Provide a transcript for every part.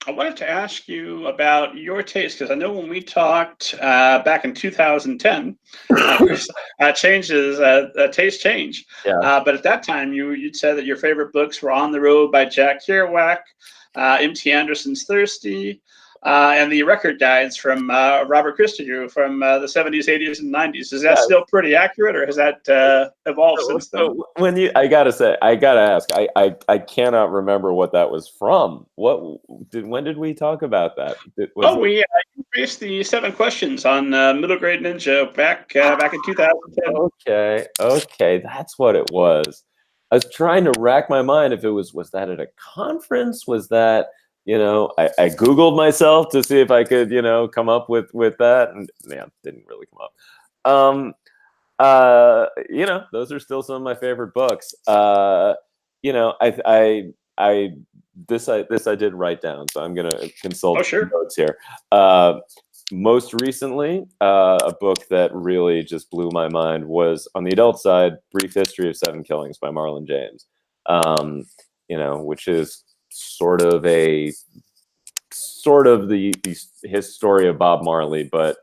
I wanted to ask you about your taste because I know when we talked back in 2010, of course, changes taste change. Yeah. But at that time, you'd said that your favorite books were On the Road by Jack Kerouac, M.T. Anderson's Thirsty, and the record guides from Robert Christgau from the 70s, 80s, and 90s. Is that Yeah. still pretty accurate, or has that evolved since then? So when I gotta ask, I cannot remember what that was from. When did we talk about that? Was Oh, it? we faced the 7 questions on Middle Grade Ninja back in 2010. Okay, that's what it was. I was trying to rack my mind if it was that at a conference? Was that, I Googled myself to see if I could, come up with that, and man, didn't really come up. Those are still some of my favorite books. I this I did write down, so I'm gonna consult Oh, sure. notes here. Most recently, a book that really just blew my mind was, on the adult side, Brief History of Seven Killings by Marlon James. Which is sort of his story of Bob Marley, but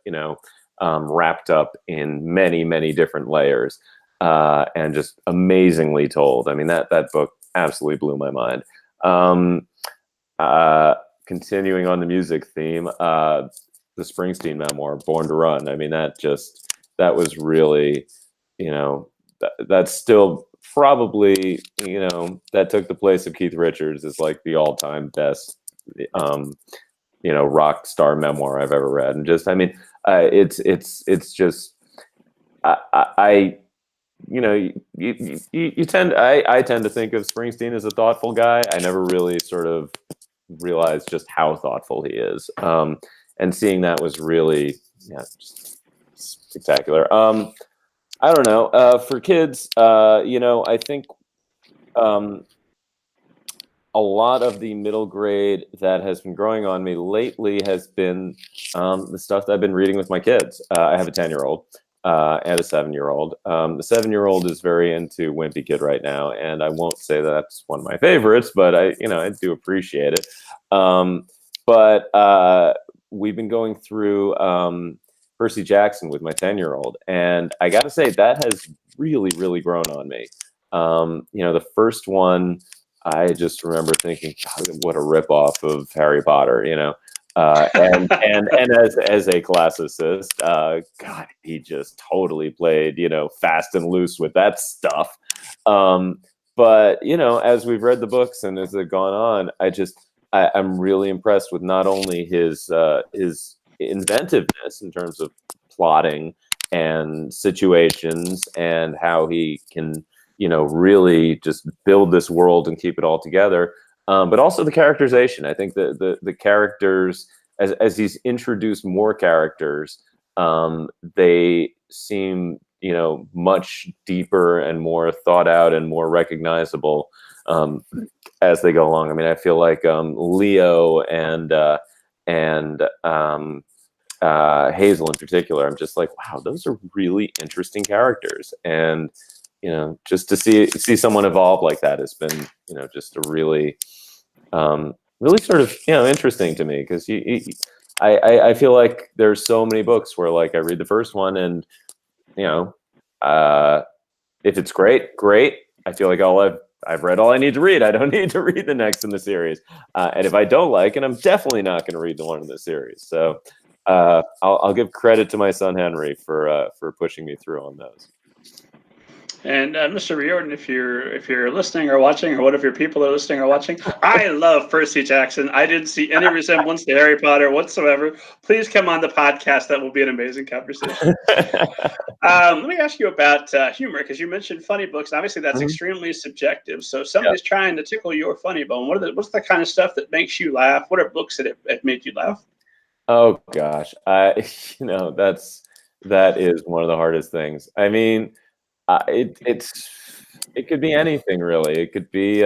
wrapped up in many, many different layers, and just amazingly told. I mean, that book absolutely blew my mind. Continuing on the music theme, the Springsteen memoir, Born to Run. I mean, that was really, that's still probably, that took the place of Keith Richards as like the all-time best, rock star memoir I've ever read. And just, I mean, it's just, I tend to think of Springsteen as a thoughtful guy. I never really sort of realized just how thoughtful he is. And seeing that was really, just spectacular. I don't know. For kids, I think a lot of the middle grade that has been growing on me lately has been the stuff that I've been reading with my kids. I have a 10-year-old and a 7-year-old. The 7-year-old is very into Wimpy Kid right now, and I won't say that's one of my favorites, but I do appreciate it. But we've been going through Percy Jackson with my 10-year-old, and I got to say that has really, really grown on me. The first one, I just remember thinking, God, what a ripoff of Harry Potter, and as a classicist, God, he just totally played, fast and loose with that stuff. But as we've read the books and as they've gone on, I'm really impressed with not only his inventiveness in terms of plotting and situations and how he can, really just build this world and keep it all together. But also the characterization. I think the characters, as he's introduced more characters, they seem, much deeper and more thought out and more recognizable as they go along. I mean, I feel like Leo and Hazel in particular, I'm just like, wow, those are really interesting characters. And just to see someone evolve like that has been, just a really, really sort of, interesting to me, because I feel like there's so many books where, like, I read the first one and, if it's great. I feel like I've read all I need to read. I don't need to read the next in the series. And if I don't like it, I'm definitely not going to read the one in the series. So I'll give credit to my son Henry for pushing me through on those. And Mr. Riordan, if you're listening or watching, or what if your people are listening or watching, I love Percy Jackson. I didn't see any resemblance to Harry Potter whatsoever. Please come on the podcast. That will be an amazing conversation. Let me ask you about humor, because you mentioned funny books. Obviously, that's extremely subjective. So if somebody's trying to tickle your funny bone, what's the kind of stuff that makes you laugh? What are books that have made you laugh? Oh gosh, that is one of the hardest things. I mean, it could be anything really. It could be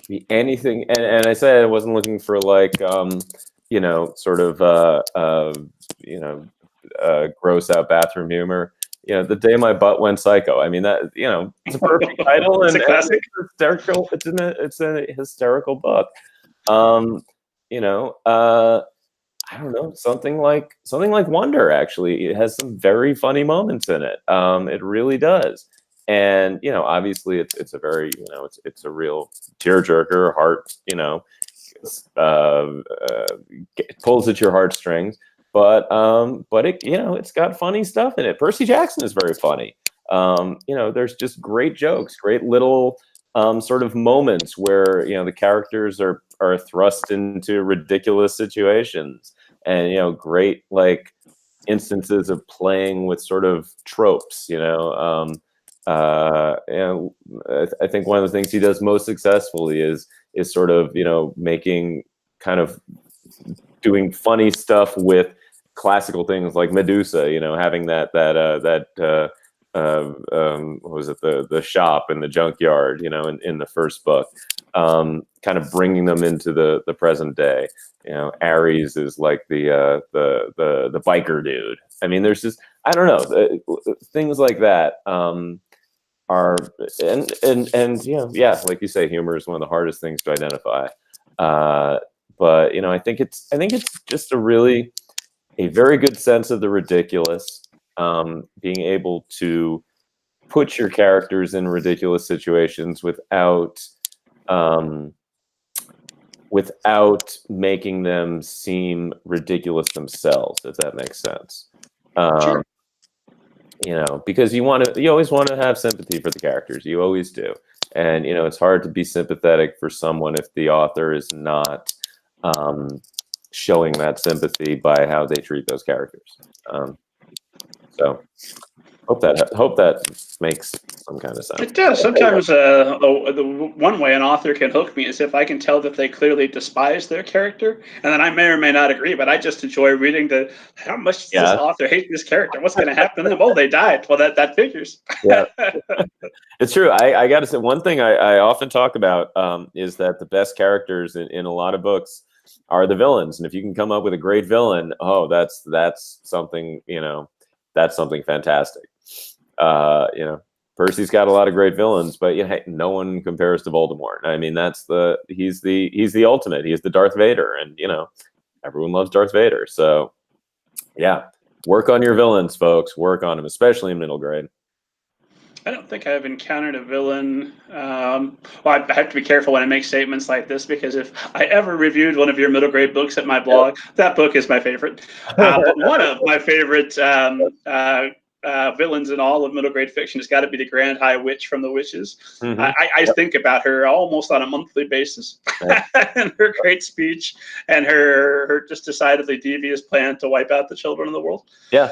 be anything. And I said I wasn't looking for like sort of gross out bathroom humor. The Day My Butt Went Psycho. I mean, that it's a perfect title, It's and a classic. it's hysterical. It's a hysterical book. You know, I don't know, something like Wonder. Actually, it has some very funny moments in it. It really does. And you know, obviously, it's a very, you know, it's a real tearjerker, heart, you know, it pulls at your heartstrings. But it, you know, it's got funny stuff in it. Percy Jackson is very funny. You know, there's just great jokes, great little sort of moments where, you know, the characters are thrust into ridiculous situations, and you know, great like instances of playing with sort of tropes. You know, and I think one of the things he does most successfully is sort of, you know, making kind of doing funny stuff with classical things like Medusa, you know, having that what was it, the shop in the junkyard, you know, in the first book, kind of bringing them into the present day. You know, Ares is like the biker dude. I mean, there's just, I don't know, things like that. Are and you know, yeah, like you say, humor is one of the hardest things to identify. But you know, I think it's just a very good sense of the ridiculous, being able to put your characters in ridiculous situations without making them seem ridiculous themselves, if that makes sense. Sure. You know, because you always want to have sympathy for the characters. You always do. And, you know, it's hard to be sympathetic for someone if the author is not showing that sympathy by how they treat those characters. So hope that makes some kind of sense. It does. Sometimes the one way an author can hook me is if I can tell that they clearly despise their character, and then I may or may not agree, but I just enjoy reading how much does this author hate this character? What's going to happen to them? Oh, they died. Well, that figures. Yeah, it's true. I got to say, one thing I often talk about is that the best characters in a lot of books are the villains, and if you can come up with a great villain, oh, that's something, you know, that's something fantastic. You know, Percy's got a lot of great villains, but yeah, hey, no one compares to Voldemort. I mean, he's the ultimate. He's the Darth Vader, and you know, everyone loves Darth Vader. So yeah, work on your villains, folks. Work on them, especially in middle grade. I don't think I've encountered a villain. Well, I have to be careful when I make statements like this, because if I ever reviewed one of your middle grade books at my blog, that book is my favorite. But one of my favorite villains in all of middle grade fiction has got to be the Grand High Witch from The Witches. Mm-hmm. I think about her almost on a monthly basis, and her great speech, and her just decidedly devious plan to wipe out the children of the world. Yeah.